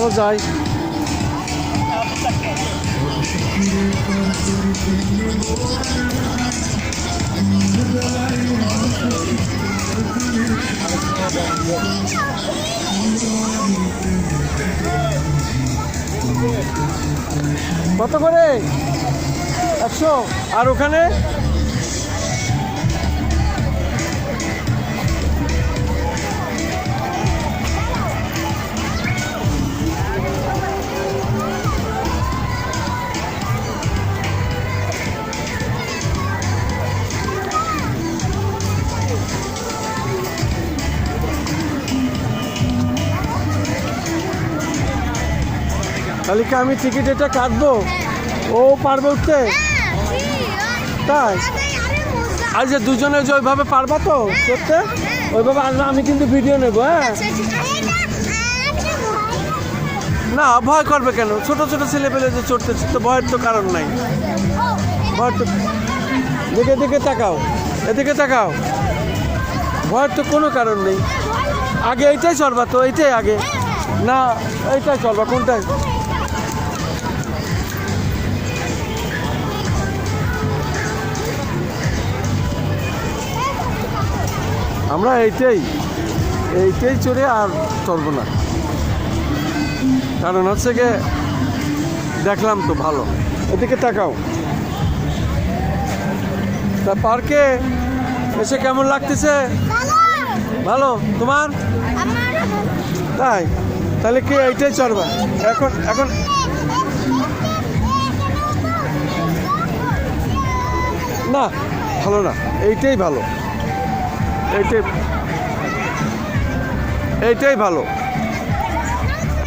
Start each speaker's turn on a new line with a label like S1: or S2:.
S1: চলো যাই। কত করে? 100। আর ওখানে তাহলে কি আমি টিকিট এটা কাটবো? ও পারবে উঠতে? তাই? আর যে দুজনে যে ওইভাবে পারবা তো করতে? ওইভাবে আসবে, আমি কিন্তু ভিডিও নেবো। হ্যাঁ, না ভয় করবে কেন? ছোট ছোট ছেলে পেলে যে চড়তেছে তো ভয়ের তো কারণ নাই। ভয়ের তো দিকে দিকে তাকাও, এদিকে তাকাও, ভয়ের তো কোনো কারণ নেই। আগে এইটাই চড়বা তো, এইটাই আগে না এইটাই চলবা? কোনটাই? আমরা এইটাই চড়ে আর চলবো না, কারণ হচ্ছে গিয়ে দেখলাম তো ভালো। এদিকে তাকাও। তা পার্কে এসে কেমন লাগতেছে? ভালো। তোমার? তাই? তাহলে কি এইটাই চড়বা এখন? এখন না, ভালো না, এইটাই ভালো, এইটাই ভালো।